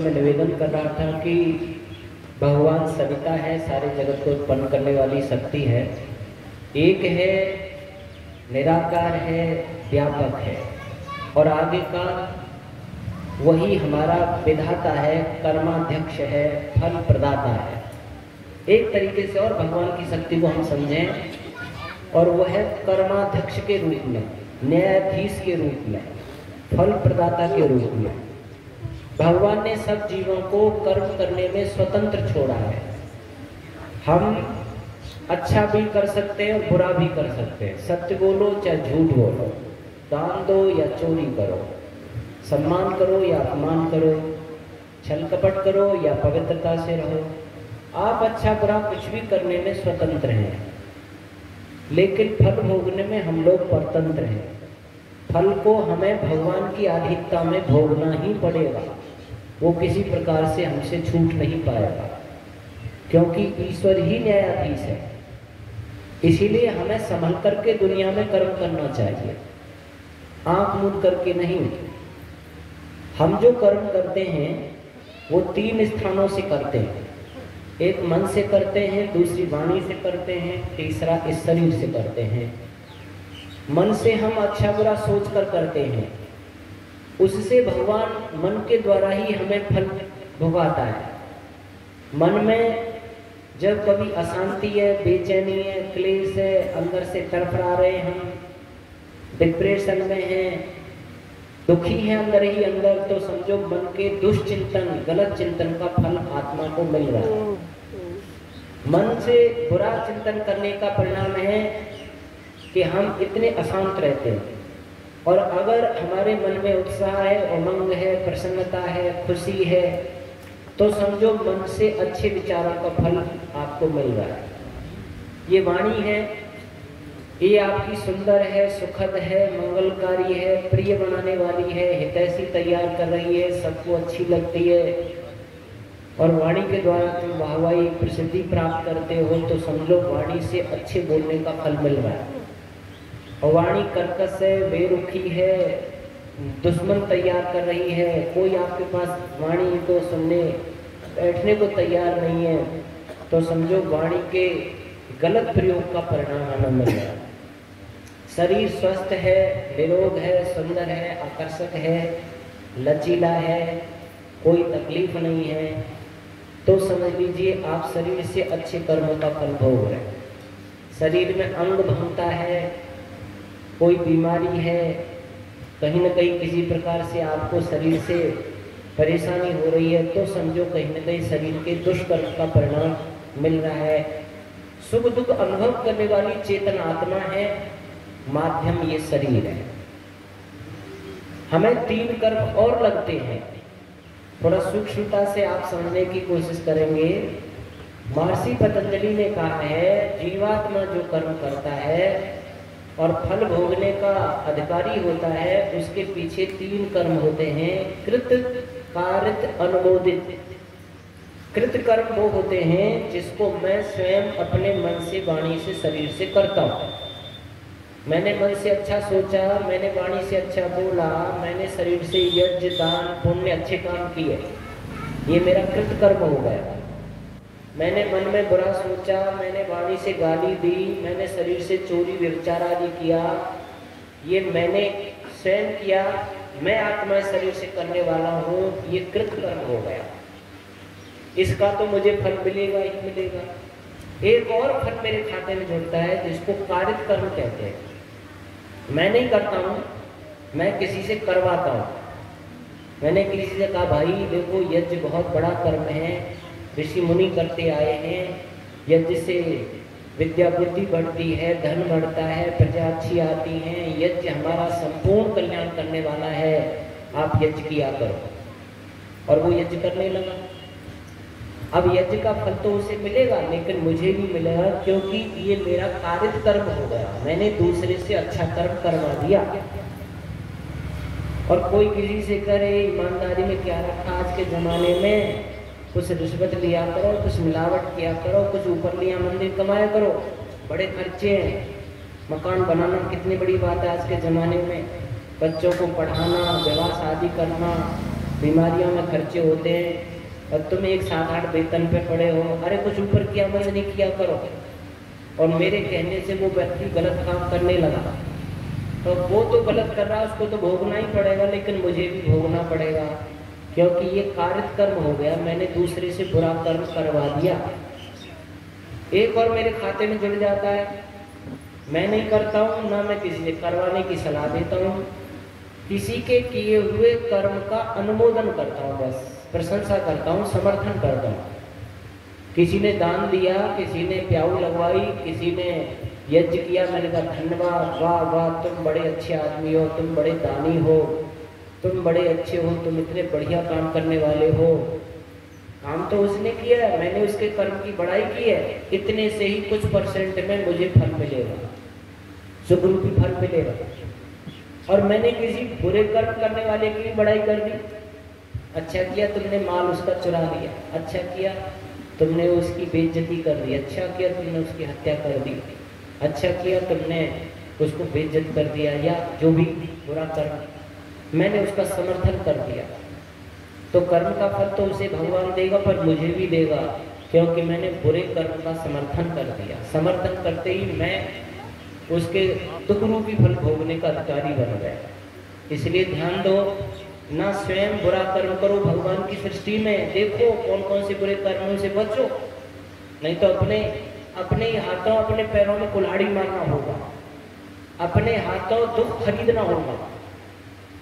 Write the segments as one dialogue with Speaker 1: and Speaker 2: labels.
Speaker 1: मैं निवेदन कर रहा था कि भगवान सविता है, सारे जगत को उत्पन्न करने वाली शक्ति है। एक है, निराकार है, व्यापक है, और आगे का वही हमारा विधाता है, कर्माध्यक्ष है, फल प्रदाता है। एक तरीके से और भगवान की शक्ति को हम समझें, और वह है कर्माध्यक्ष के रूप में, न्यायाधीश के रूप में, फल प्रदाता के रूप में। भगवान ने सब जीवों को कर्म करने में स्वतंत्र छोड़ा है। हम अच्छा भी कर सकते हैं और बुरा भी कर सकते हैं। सत्य बोलो चाहे झूठ बोलो, दान दो या चोरी करो, सम्मान करो या अपमान करो, छल कपट करो या पवित्रता से रहो। आप अच्छा बुरा कुछ भी करने में स्वतंत्र हैं, लेकिन फल भोगने में हम लोग परतंत्र हैं। फल को हमें भगवान की अधीनता में भोगना ही पड़ेगा, वो किसी प्रकार से हमसे छूट नहीं पाएगा, क्योंकि ईश्वर ही न्यायाधीश है। इसीलिए हमें संभल करके दुनिया में कर्म करना चाहिए, आंख मूंद करके नहीं। हम जो कर्म करते हैं वो 3 स्थानों से करते हैं। एक मन से करते हैं, दूसरी वाणी से करते हैं, तीसरा इस शरीर से करते हैं। मन से हम अच्छा बुरा सोच कर करते हैं, उससे भगवान मन के द्वारा ही हमें फल भुगताता है। मन में जब कभी अशांति है, बेचैनी है, क्लेश है, अंदर से तड़फड़ा रहे हम, डिप्रेशन में हैं, दुखी है अंदर ही अंदर, तो समझो मन के दुष्चिंतन, गलत चिंतन का फल आत्मा को मिल रहा है। मन से बुरा चिंतन करने का परिणाम है कि हम इतने अशांत रहते हैं। और अगर हमारे मन में उत्साह है, उमंग है, प्रसन्नता है, खुशी है, तो समझो मन से अच्छे विचारों का फल आपको मिल रहा है। ये वाणी है, ये आपकी सुंदर है, सुखद है, मंगलकारी है, प्रिय बनाने वाली है, हितैषी तैयार कर रही है, सबको अच्छी लगती है, और वाणी के द्वारा तुम वाहवाही प्रसिद्धि प्राप्त करते हो, तो समझो वाणी से अच्छे बोलने का फल मिल रहा है। और वाणी कर्कश है, बेरुखी है, दुश्मन तैयार कर रही है, कोई आपके पास वाणी को सुनने बैठने को तैयार नहीं है, तो समझो वाणी के गलत प्रयोग का परिणाम हमें मिल रहा है। शरीर स्वस्थ है, निरोग है, सुंदर है, आकर्षक है, लचीला है, कोई तकलीफ नहीं है, तो समझ लीजिए आप शरीर से अच्छे कर्मों का फल भोग रहे हैं। शरीर में अंग भंगता है, कोई बीमारी है, कहीं न कहीं किसी प्रकार से आपको शरीर से परेशानी हो रही है, तो समझो कहीं न कहीं शरीर के दुष्कर्म का परिणाम मिल रहा है। सुख दुख अनुभव करने वाली चेतन आत्मा है, माध्यम ये शरीर है। हमें 3 कर्म और लगते हैं, थोड़ा सूक्ष्मता से आप समझने की कोशिश करेंगे। महर्षि पतंजलि ने कहा है, जीवात्मा जो कर्म करता है और फल भोगने का अधिकारी होता है, उसके पीछे 3 कर्म होते हैं, कृत, कारित, अनुमोदित। कृत कर्म वो होते हैं जिसको मैं स्वयं अपने मन से, वाणी से, शरीर से करता हूँ। मैंने मन से अच्छा सोचा, मैंने वाणी से अच्छा बोला, मैंने शरीर से यज्ञ, दान, पुण्य, अच्छे काम किए, ये मेरा कृत कर्म हो गया। मैंने मन में बुरा सोचा, मैंने वाणी से गाली दी, मैंने शरीर से चोरी व्यभिचार आदि किया, ये मैंने स्वयं किया, मैं आत्मा शरीर से करने वाला हूँ, ये कृत कर्म हो गया। इसका तो मुझे फल मिलेगा ही मिलेगा। एक और फल मेरे खाते में जुड़ता है जिसको कारित कर्म कहते हैं। मैं नहीं करता हूँ, मैं किसी से करवाता हूँ। मैंने किसी से कहा, भाई देखो यज्ञ बहुत बड़ा कर्म है, ऋषि मुनि करते आए हैं, यज्ञ से विद्या बुद्धि बढ़ती है, धन बढ़ता है, प्रजा अच्छी आती है, यज्ञ हमारा संपूर्ण कल्याण करने वाला है, आप यज्ञ किया करो। और वो यज्ञ करने लगा। अब यज्ञ का फल तो उसे मिलेगा, लेकिन मुझे भी मिलेगा, क्योंकि ये मेरा कारित कर्म हो गया, मैंने दूसरे से अच्छा कर्म करवा दिया। और कोई किसी से करे, ईमानदारी में क्या रखा आज के ज़माने में, कुछ रिश्वत लिया करो, कुछ मिलावट किया करो, कुछ ऊपर लिया मंदिर कमाया करो, बड़े खर्चे हैं। मकान बनाना कितनी बड़ी बात है आज के ज़माने में, बच्चों को पढ़ाना, विवाह शादी करना, बीमारियों में खर्चे होते हैं और तुम एक 7-8 वेतन पे पड़े हो, अरे कुछ ऊपर किया मैंने नहीं किया करो, और मेरे कहने से वो व्यक्ति गलत काम करने लगा, तो वो तो गलत कर रहा है, उसको तो भोगना ही पड़ेगा, लेकिन मुझे भी भोगना पड़ेगा, क्योंकि ये कारित कर्म हो गया, मैंने दूसरे से बुरा कर्म करवा दिया। एक और मेरे खाते में जुड़ जाता है, मैं नहीं करता हूँ, ना मैं किसी से करवाने की सलाह देता हूँ, किसी के किए हुए कर्म का अनुमोदन करता हूँ, बस प्रशंसा करता हूँ, समर्थन करता हूँ। किसी ने दान दिया, किसी ने प्याऊ लगवाई, किसी ने यज्ञ किया, मैंने कहा धन्यवाद, वाह वाह, तुम बड़े अच्छे आदमी हो, तुम बड़े दानी हो, तुम बड़े अच्छे हो, तुम इतने बढ़िया काम करने वाले हो। काम तो उसने किया है, मैंने उसके कर्म की बड़ाई की है, इतने से ही कुछ परसेंट में मुझे फल मिलेगा, शुभ रूपी फल मिलेगा। और मैंने किसी बुरे कर्म करने वाले की भी बड़ाई कर दी, अच्छा किया तुमने माल उसका चुरा लिया, अच्छा किया तुमने उसकी बेइज्जती कर दी, अच्छा किया तुमने उसकी हत्या कर दी, अच्छा किया तुमने उसको बेइज्जत कर दिया, या जो भी बुरा कर्म मैंने उसका समर्थन कर दिया, तो कर्म का फल तो उसे भगवान देगा, पर मुझे भी देगा, क्योंकि मैंने बुरे कर्म का समर्थन कर दिया। समर्थन करते ही मैं उसके दुख रूपी फल भोगने का अधिकारी बन गया। इसलिए ध्यान दो, ना स्वयं बुरा कर्म करो, भगवान की सृष्टि में देखो कौन कौन से बुरे कर्मों से बचो, नहीं तो अपने हाथों अपने पैरों में कुल्हाड़ी मारना होगा, अपने हाथों दुख खरीदना होगा।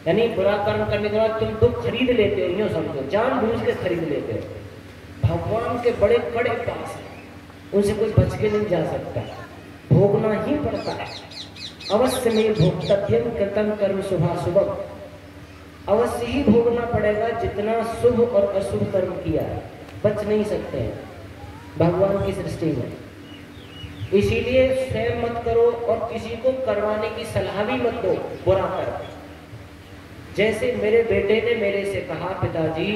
Speaker 1: यानी बुरा कर्म करने के बाद तुम दुख खरीद लेते हो, यूँ समझो, जानबूझ के खरीद लेते हो। भगवान के बड़े कड़े पास है, उनसे कोई बच के नहीं जा सकता, भोगना ही पड़ता है। अवश्य में भोक्तव्यम कृतम कर्म शुभाशुभम, अवश्य ही भोगना पड़ेगा जितना शुभ और अशुभ कर्म किया है, बच नहीं सकते हैं भगवान की सृष्टि में। इसीलिए स्वयं मत करो और किसी को करवाने की सलाह भी मत दो बुरा कर्म। जैसे मेरे बेटे ने मेरे से कहा, पिताजी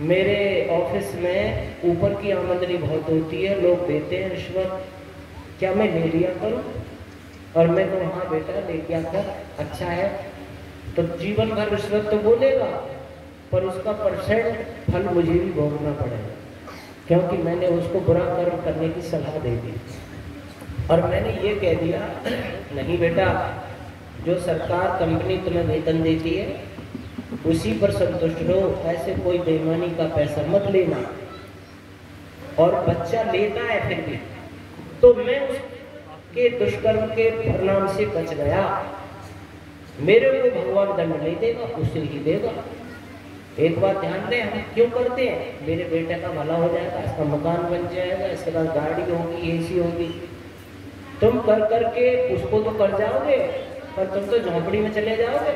Speaker 1: मेरे ऑफिस में ऊपर की आमदनी बहुत होती है, लोग देते हैं रिश्वत, क्या मैं ले लिया करूं? और मैं कहूँ हाँ बेटा ले लिया कर, अच्छा है। तो जीवन भर रिश्वत तो बोलेगा, पर उसका परसेंट फल मुझे भी भोगना पड़ेगा, क्योंकि मैंने उसको बुरा कर्म करने की सलाह दे दी। और मैंने ये कह दिया, नहीं बेटा, जो सरकार कंपनी तुम्हें वेतन देती है उसी पर संतुष्ट रहो, ऐसे कोई बेईमानी का पैसा मत लेना। और बच्चा लेता है फिर भी, तो मैं उसके दुष्कर्म के परिणाम से बच गया। मेरे को भगवान दंड नहीं देगा, उसे ही देगा। एक बात ध्यान दें, हम क्यों करते हैं? मेरे बेटे का भला हो जाएगा, इसका मकान बन जाएगा, इसके पास गाड़ी होगी, एसी होगी। तुम कर करके उसको तो कर जाओगे, पर तुम तो झोंपड़ी में चले जाओगे।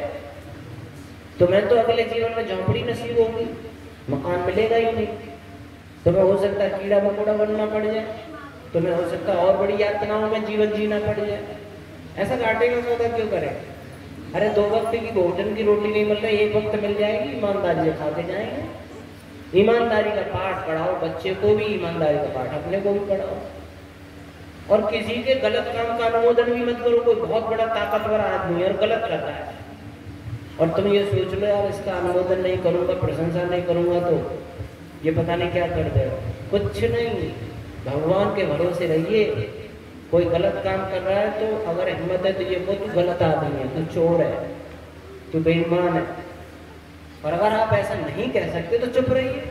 Speaker 1: तुम्हें तो अगले जीवन में झोंपड़ी नसीब होगी, मकान मिलेगा ही नहीं। तुम्हें हो सकता है कीड़ा मकोड़ा बनना पड़ जाए, तुम्हें हो सकता है और बड़ी यातनाओं में जीवन जीना पड़ जाए। ऐसा घाटे का सौदा क्यों करें? अरे 2 वक्त की भोजन की रोटी नहीं मिल रही, 1 वक्त मिल जाएगी, ईमानदारी से खा के जाएंगे। ईमानदारी का पाठ पढ़ाओ, बच्चे को भी ईमानदारी का पाठ अपने को भी पढ़ाओ। और किसी के गलत काम का अनुमोदन भी मत करो। कोई बहुत बड़ा ताकतवर आदमी है और गलत करता है, और तुम ये सोच लो यार इसका अनुमोदन नहीं करूंगा, प्रशंसा नहीं करूंगा तो ये पता नहीं क्या कर देगा। कुछ नहीं, भगवान के भरोसे रहिए। कोई गलत काम कर रहा है तो अगर हिम्मत है तो ये को तू गलत आदमी है, तू चोर है, तू बेईमान है। और अगर आप ऐसा नहीं कह सकते तो चुप रहिए,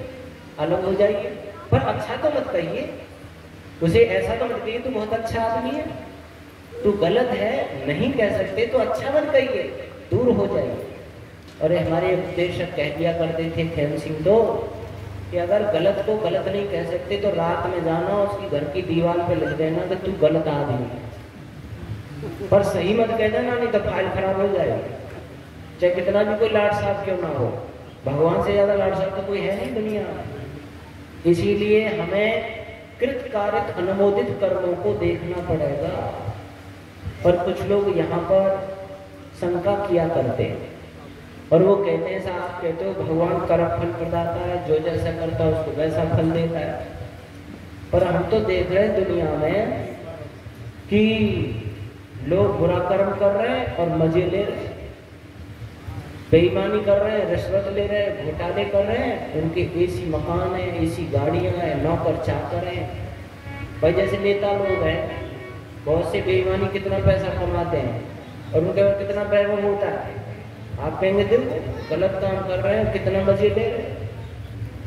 Speaker 1: अलग हो जाइए, पर अच्छा तो मत कहिए उसे, ऐसा तो मत कहिए तू बहुत अच्छा आदमी है, तू गलत है, नहीं कह सकते तो अच्छा मत कहिए, दूर हो जाइए। और हमारे उपदेशक कह दिया करते थे खेम सिंह तो, कि अगर गलत को गलत नहीं कह सकते तो रात में जाना उसकी घर की दीवार पे लिख देना कि तू गलत आदमी है, पर सही मत कह देना, नहीं तो फाइल खराब हो जाएगी। चाहे कितना भी कोई लाड साहब क्यों ना हो, भगवान से ज्यादा लाड साहब तो कोई है नहीं दुनिया में। इसीलिए हमें कृतकारित अनुमोदित कर्मों को देखना पड़ेगा। पर कुछ लोग यहाँ पर शंका किया करते हैं और वो कहते हैं, साहब कहते हो भगवान कर्म फल प्रदाता है, जो जैसा करता है उसको वैसा फल देता है। पर हम तो देख रहे हैं दुनिया में कि लोग बुरा कर्म कर रहे हैं और मजे ले रहे हैं। बेईमानी कर रहे हैं, रिश्वत ले रहे हैं, घोटाले कर रहे हैं, उनके एसी मकान है, एसी गाड़ियां हैं, नौकर चाकर हैं। भाई जैसे नेता लोग हैं, बहुत से बेईमानी कितना पैसा कमाते हैं और उनके पास कितना वैभव होता है। आप कहेंगे देखो गलत काम कर रहे हैं, कितना मजे ले रहे हैं।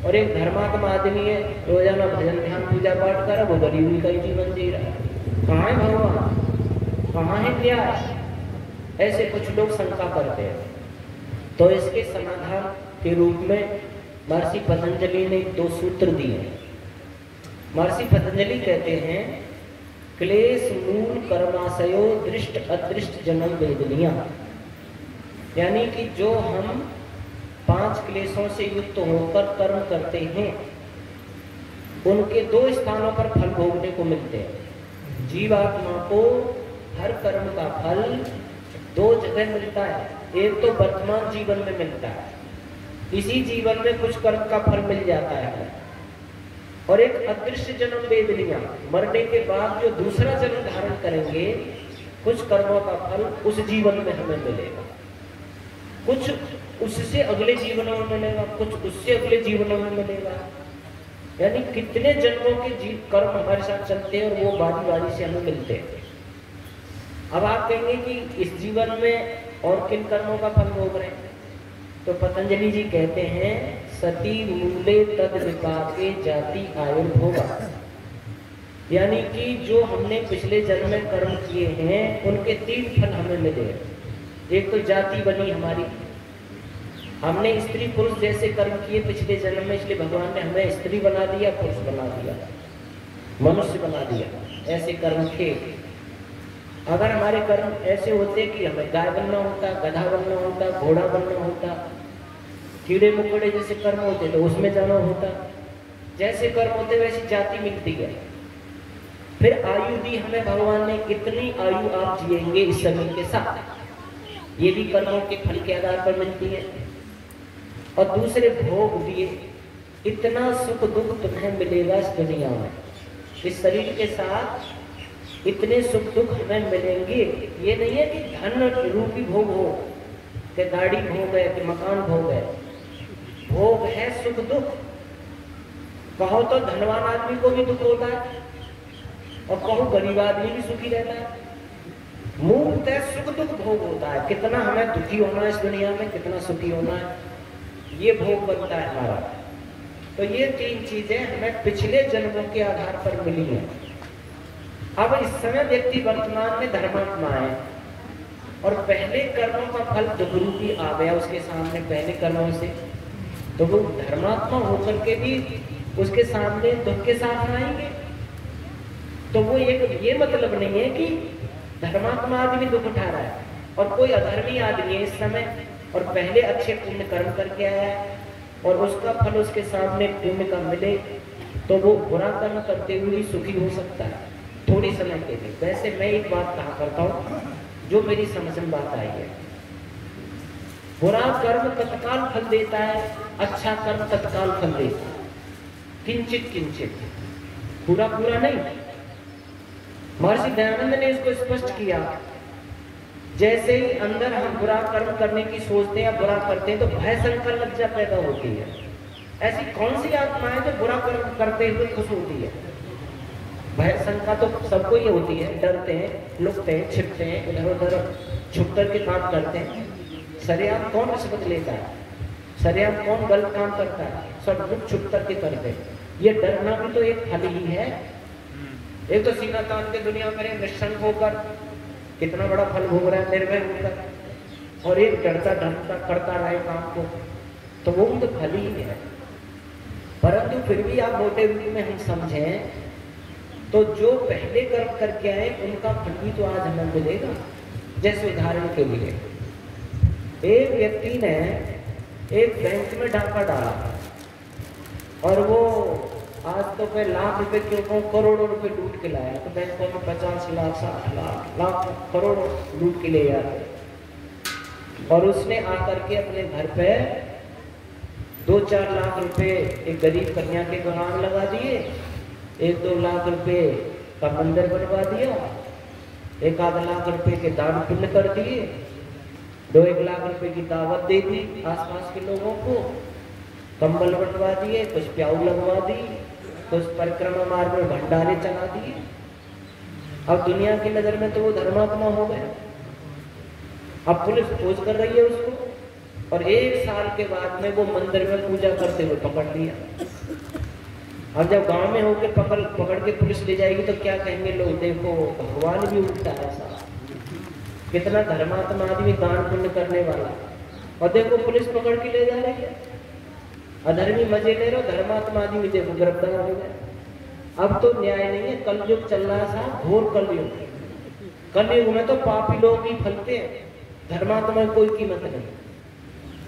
Speaker 1: और एक धर्मात्मा आदमी है, रोजाना भजन ध्यान पूजा पाठ कर रहा, वो गरीबी का ही जीवन जी रहा है। कहाँ है भगवान, कहाँ है न्याय? ऐसे कुछ लोग शंका करते हैं। तो इसके समाधान के रूप में महर्षि पतंजलि ने 2 सूत्र दिए। महर्षि पतंजलि कहते हैं क्लेश मूल कर्माशयो दृष्ट अदृष्ट जन्म वेदनिया, यानी कि जो हम 5 क्लेशों से युक्त होकर कर्म करते हैं उनके 2 स्थानों पर फल भोगने को मिलते हैं। जीवात्मा को हर कर्म का फल 2 जगह मिलता है। एक तो वर्तमान जीवन में मिलता है, इसी जीवन में कुछ कर्म का फल मिल जाता है, और एक अदृश्य जन्म वेदनिया, मरने के बाद जो दूसरा जन्म धारण करेंगे कुछ कर्मों का फल उस जीवन में हमें मिलेगा, कुछ उससे अगले जीवनों में मिलेगा, कुछ उससे अगले जीवनों में मिलेगा। यानी कितने जन्मों के कर्म हमारे साथ चलते हैं और वो बारी बारी से हमें मिलते हैं। अब आप कहेंगे कि इस जीवन में और किन कर्मों का फल भोग रहे हैं, तो पतंजलि जी कहते हैं सती मूले तद विपाके जाति आयुर्भोगा, यानी कि जो हमने पिछले जन्म में कर्म किए हैं उनके 3 फल हमें मिले। एक तो जाति बनी हमारी, हमने स्त्री पुरुष जैसे कर्म किए पिछले जन्म में, इसलिए भगवान ने हमें स्त्री बना दिया, पुरुष बना दिया, मनुष्य बना दिया। ऐसे कर्म थे। अगर हमारे कर्म ऐसे होते कि हमें गाय बनना होता, गधा बनना होता, घोड़ा बनना होता, कीड़े मकोड़े जैसे कर्म होते तो उसमें जाना होता। जैसे कर्म होते वैसी जाति मिलती है। फिर आयु दी हमें भगवान ने, कितनी आयु आप जिएंगे इस समय के साथ, ये भी कर्मों के फल के आधार पर मिलती है। और दूसरे भोग दिए, इतना सुख दुख तुम्हें मिलेगा इस दुनिया में, इस शरीर के साथ इतने सुख दुख हमें मिलेंगे। ये नहीं है कि धन रूपी भोग हो, कि गाड़ी भोग है, कि मकान भोग है। भोग है सुख दुख। कहो तो धनवान आदमी को भी दुख होता है और कहो गरीब आदमी भी सुखी रहता है। मूलतः सुख दुख भोग होता है। कितना हमें दुखी होना है इस दुनिया में, कितना सुखी होना है, ये भोग बनता है हमारा। तो ये 3 चीजें हमें पिछले जन्मों के आधार पर मिली हैं। अब इस समय व्यक्ति वर्तमान में धर्मात्मा है और पहले कर्मों का फल दुख रूपी आ गया उसके सामने पहले कर्मों से, तो वो धर्मात्मा होकर के भी उसके सामने दुख के साथ आएंगे। तो वो ये मतलब नहीं है कि धर्मात्मा आदमी दुख उठा रहा है और कोई अधर्मी आदमी है इस समय और पहले अच्छे पुण्य कर्म करके आया है और उसका फल उसके सामने पुण्य का मिले, तो वो बुरा कर्म करते हुए भी सुखी हो सकता है थोड़ी समय के लिए। वैसे मैं एक बात कहा करता हूँ जो मेरी समझ में बात आई है, बुरा कर्म तत्काल फल देता है, अच्छा कर्म तत्काल फल देता है, किंचित किंचित, पूरा पूरा नहीं। महर्षि दयानंद ने इसको स्पष्ट किया। जैसे ही अंदर हम बुरा कर्म करने की सोचते हैं या बुरा करते हैं तो भय शंका लज्जा पैदा होती है। ऐसी कौन सी आत्मा है जो बुरा कर्म करते हुए खुश होती है? भय शंका तो सबको ही होती है, डरते हैं, लुकते हैं, छिपते हैं, इधर उधर छुप कर के काम करते हैं। सरेआम कौन रिश्वत लेता है, सरेआम कौन गलत काम करता है, सब लुक छुप कर के करते हैं। ये डरना भी तो एक फल ही है। एक तो सीना तान के दुनिया में निश्चल होकर कितना बड़ा फल भोग रहा है निर्भय होकर, और एक डरता ढंगता करता रहे काम को, तो वो भी तो फल ही है। परंतु फिर भी आप मोटे रूप में हम समझें तो जो पहले कर्म करके आए उनका फल भी तो आज हमें मिलेगा। जैसे उदाहरण के लिए एक व्यक्ति ने एक बैंक में डाका डाला और वो आज तो मैं लाख रुपए के ऊपर करोड़ों रुपए लूट के लाया, तो बैंकों में 50 लाख 60 लाख करोड़ों लूट के ले आया। और उसने आकर के अपने घर पे 2-4 लाख रुपए एक गरीब कन्या के गुणान लगा दिए, 1-2 लाख रुपए का मंदिर बनवा दिया, 1-आध लाख रुपए के दान पुण्य कर दिए, 2-1 लाख रुपए की दावत दे दी आसपास के लोगों को, कंबल बंटवा दिए, कुछ प्याऊ लगवा दी, कुछ परिक्रमा मार्ग में भंडारे चला दिए। अब दुनिया की नजर में तो वो धर्मात्मा हो गया। अब पुलिस खोज कर रही है उसको, और 1 साल के बाद में वो मंदिर में पूजा करते हुए पकड़ लिया। अब जब गांव में होकर पकड़ के पुलिस ले जाएगी तो क्या कहेंगे लोग, देखो भगवान भी उल्टा है साहब, कितना धर्मात्मा आदमी, दान पुण्य करने वाला, और देखो पुलिस पकड़ के ले जा रही है। अधर्मी मजे ले रहे हो, धर्मात्मा आदमी देखो गिरफ्तार हो गया। अब तो न्याय नहीं है, कलयुग चल रहा है साहब, घोर कलयुग। कलयुग में तो पापी लोग ही फलते हैं, धर्मात्मा की कोई कीमत नहीं।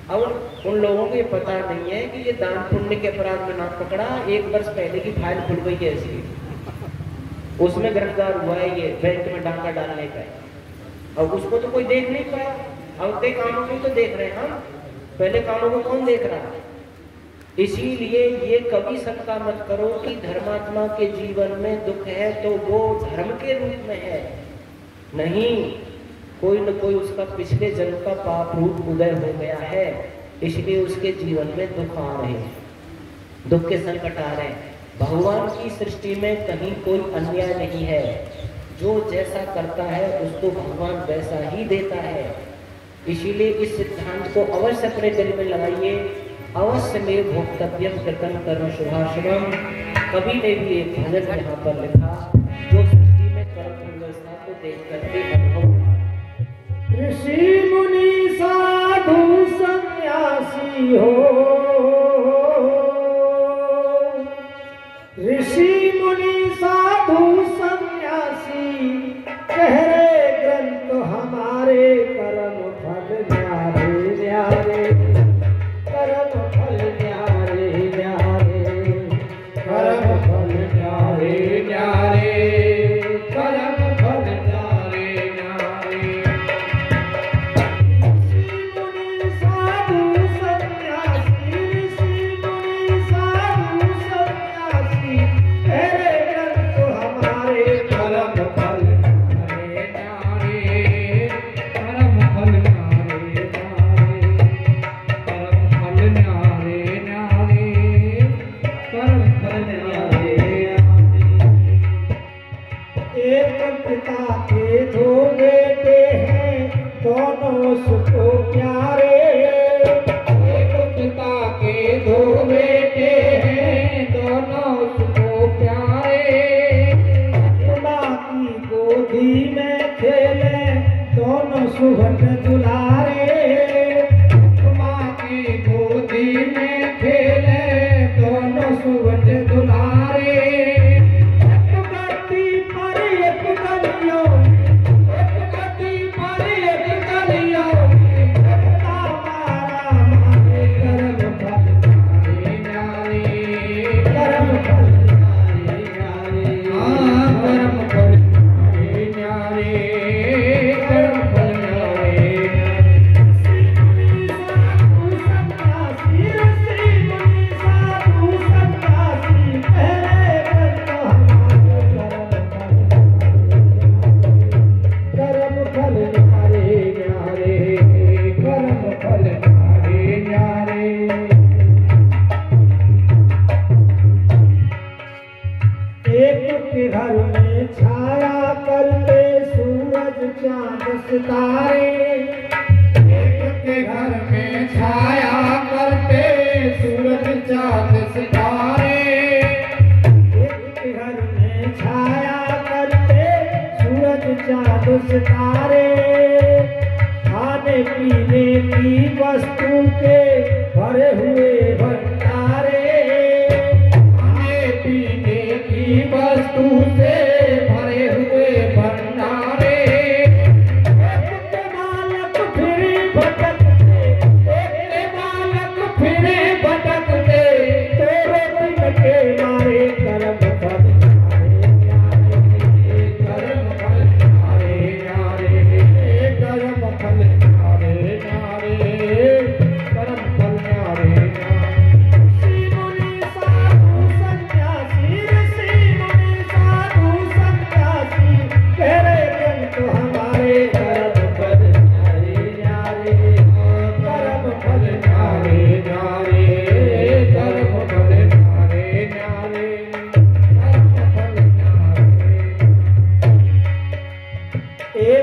Speaker 1: अब उन लोगों को ये पता नहीं है कि ये दान पुण्य के अपराध में ना पकड़ा, 1 वर्ष पहले की फाइल खुल गई है ऐसी, उसमें गिरफ्तार हुआ है ये बैंक में डाका डालने का। अब उसको तो कोई देख नहीं पाया, अब ते कामों को तो देख रहे हैं हम, पहले कामों को कौन देख रहा है। इसीलिए ये कभी शंका मत करो कि धर्मात्मा के जीवन में दुख है तो वो धर्म के रूप में है, नहीं, कोई न कोई उसका पिछले जन्म का पाप रूप उदय हो गया है, इसलिए उसके जीवन में दुख आ रहे हैं, दुख के संकट आ रहे हैं। भगवान की सृष्टि में कहीं कोई अन्याय नहीं है, जो जैसा करता है उसको भगवान वैसा ही देता है। इसीलिए इस सिद्धांत को अवश्य अपने दिल में लगाइए, अवश्य में भोक्तव्यम कृतं कर्म शुभाशुभम। कवि ने भी एक भजन यहाँ पर लिखा जो सृष्टि में कर्म व्यवस्था को देख करके अनुभव।
Speaker 2: ऋषि मुनि साधु सन्यासी हो, ऋषि मुनि साधु सन्यासी, कह रहे ग्रंथ हमारे, कर्म फल न्यारे न्यारे, कर्म फल न्यारे न्यारे, कर्म फल न्यारे न्यारे, कर्म फल न्यारे न्यारे। ऋषि मुनि साधु सन्यासी, ऋषि मुनि साधु सन्यासी, कह रहे ग्रंथ हमारे, कर्म फल न्यारे न्यारे, कर्म फल न्यारे न्यारे, कर्म फल न्यारे न्यारे। एक पिता के 2 बेटे हैं, दोनों सुखो प्यारे। एक पिता के 2 बेटे हैं, दोनों सुखो प्यारे। माँ की गोदी में खेले, दोनों सुहट दुलारे। माँ की गोदी में खेले, दोनों सुहट दुलारे। एक गद्दी पर एक गलियों, एक गद्दी पर एक गलियों, करता मारा मारे, कर्म फल न्यारे न्यारे, कर्म फल न्यारे न्यारे, कर्म फल न्यारे न्यारे, कर्म फल न्यारे घर में छाया करते सूरज चांद सितारे। एक के घर में छाया करते सूरज चांद सितारे। एक के घर में छाया करते सूरज चांद सितारे। खाने पीने की वस्तु के भरे हुए भंडारे। खाने पीने की वस्तु से भरे हुए भंडारे। एक बालक फिरे भटकते, एक बालक फिरे भटकते, तेरे दिन के मारे कर्म फल न्यारे, कर्म फल न्यारे, कर्म फल न्यारे, कर्म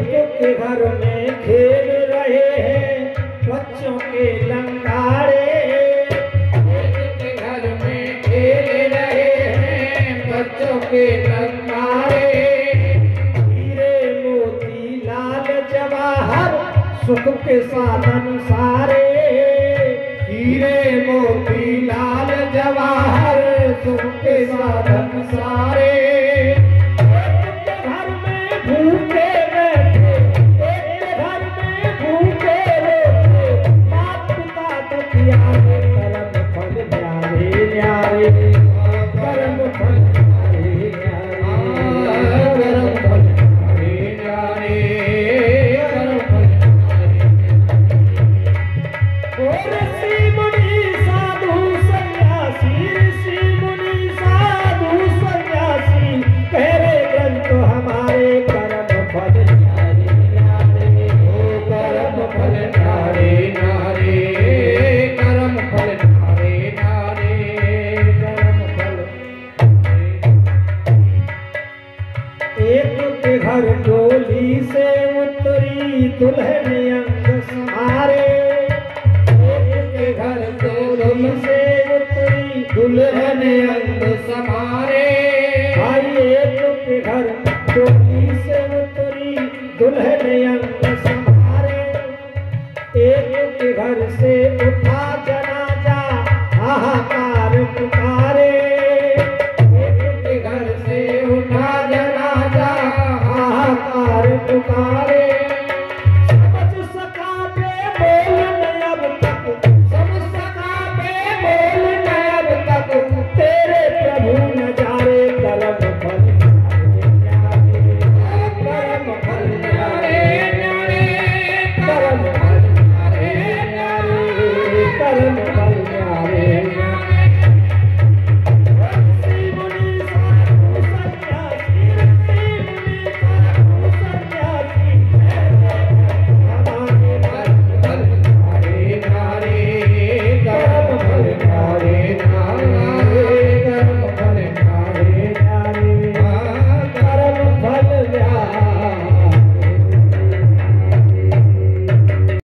Speaker 2: एक के घर में खेल रहे हैं बच्चों के लंगाड़े। एक के घर में खेल रहे हैं बच्चों के लंगाड़े। हीरे मोती लाल जवाहर सुख के साधन सारे। हीरे मोती लाल जवाहर सुख के साधन सारे। एक के घर में भूखे बैठे, एक के घर में भूखे बैठे, मात पिता तो प्यारे, कर्म फल न्यारे न्यारे, कर्म फल न्यारे न्यारे, कर्म फल न्यारे न्यारे, कर्म फल न्यारे। ऋषि मुनि साधु सन्यासी, ऋषि मुनि साधु सन्यासी, पहरे ग्रंथ हमारे कर्म फल न्यारे न्यारे, ओ कर्म फल न्यारे न्यारे, कर्म फल न्यारे न्यारे, कर्म फल। एक के घर डोली से उतरी दुल्हन अंग संहारे। एक के घर डोली से उतरी दुल्हन अंग संहारे। भाई एक के घर डोली से उतरी दुल्हन अंग संहारे। एक के घर से उठा जनाजा हाहाकार पुकारे। एक के घर से उठा जनाजा हाहाकार पुकारे।